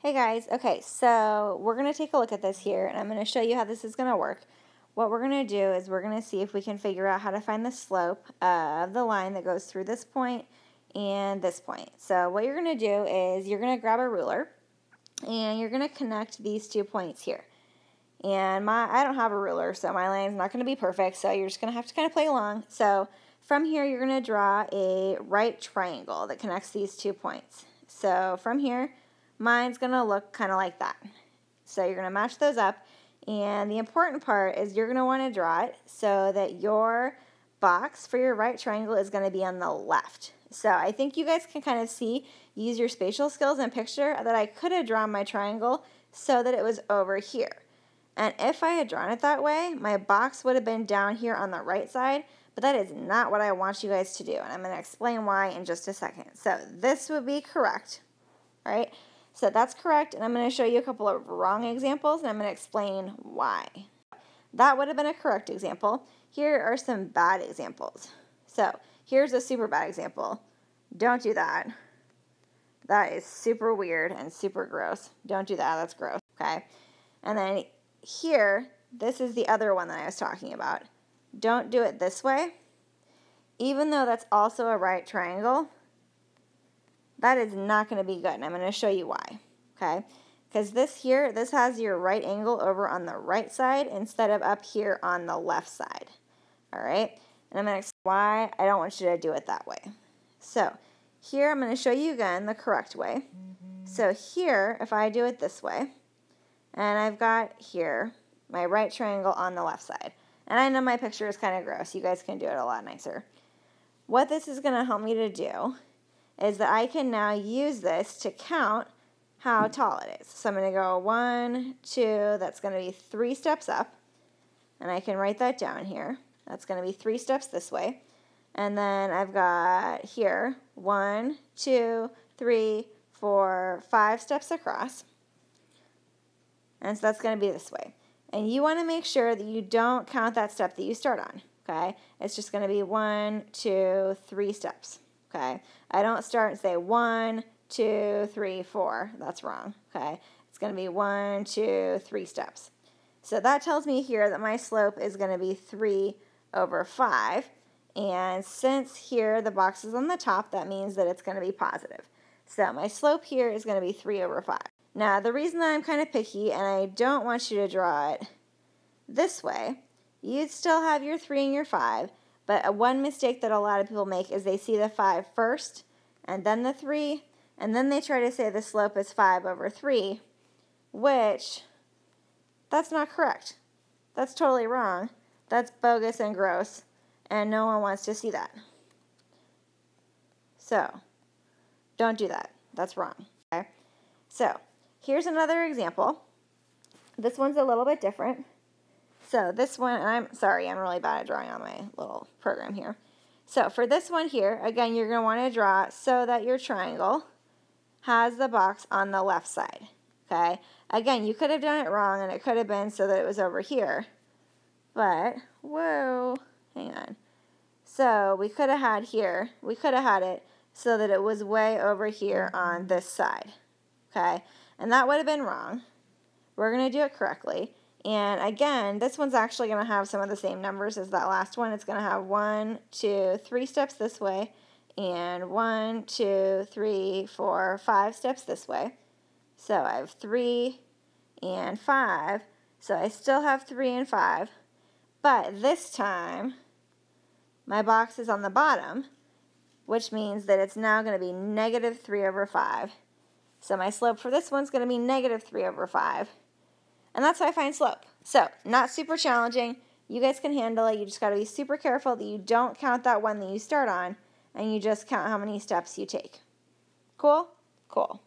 Hey guys, okay, so we're going to take a look at this here and I'm going to show you how this is going to work. What we're going to do is we're going to see if we can figure out how to find the slope of the line that goes through this point and this point. So what you're going to do is you're going to grab a ruler and you're going to connect these 2 points here. And I don't have a ruler, so my line's not going to be perfect, so you're just going to have to kind of play along. So from here you're going to draw a right triangle that connects these 2 points. So from here, mine's going to look kind of like that. So you're going to match those up, and the important part is you're going to want to draw it so that your box for your right triangle is going to be on the left. So I think you guys can kind of use your spatial skills and picture that I could have drawn my triangle so that it was over here. And if I had drawn it that way, my box would have been down here on the right side, but that is not what I want you guys to do, and I'm going to explain why in just a second. So this would be correct, right? So that's correct, and I'm going to show you a couple of wrong examples, and I'm going to explain why. That would have been a correct example. Here are some bad examples. So here's a super bad example. Don't do that. That is super weird and super gross. Don't do that. That's gross. Okay. And then here, this is the other one that I was talking about. Don't do it this way. Even though that's also a right triangle, that is not going to be good, and I'm going to show you why, okay? Because this has your right angle over on the right side instead of up here on the left side, all right? And I'm going to explain why I don't want you to do it that way. So here I'm going to show you again the correct way. So here, if I do it this way, and I've got here my right triangle on the left side, and I know my picture is kind of gross. You guys can do it a lot nicer. What this is going to help me to do is that I can now use this to count how tall it is. So I'm going to go 1, 2, that's going to be 3 steps up, and I can write that down here. That's going to be 3 steps this way. And then I've got here 1, 2, 3, 4, 5 steps across. And so that's going to be this way. And you want to make sure that you don't count that step that you start on, okay? It's just going to be 1, 2, 3 steps. Okay, I don't start and say 1, 2, 3, 4. That's wrong. Okay, it's going to be 1, 2, 3 steps. So that tells me here that my slope is going to be 3 over 5. And since here the box is on the top, that means that it's going to be positive. So my slope here is going to be 3 over 5. Now the reason that I'm kind of picky and I don't want you to draw it this way, you'd still have your 3 and your 5. But one mistake that a lot of people make is they see the 5 first, and then the 3, and then they try to say the slope is 5 over 3, which, that's not correct. That's totally wrong. That's bogus and gross, and no one wants to see that. So, don't do that. That's wrong. Okay? So, here's another example. This one's a little bit different. So this one, and I'm sorry, I'm really bad at drawing on my little program here. So for this one here, again, you're going to want to draw so that your triangle has the box on the left side, okay? Again, you could have done it wrong, and it could have been so that it was over here. But, whoa, hang on. So we could have had it so that it was way over here on this side, okay? And that would have been wrong. We're going to do it correctly. And again, this one's actually going to have some of the same numbers as that last one. It's going to have 1, 2, 3 steps this way, and 1, 2, 3, 4, 5 steps this way. So I have 3 and 5. So I still have 3 and 5. But this time, my box is on the bottom, which means that it's now going to be negative 3 over 5. So my slope for this one's going to be negative 3 over 5. And that's how I find slope. So, not super challenging. You guys can handle it. You just got to be super careful that you don't count that one that you start on, and you just count how many steps you take. Cool? Cool.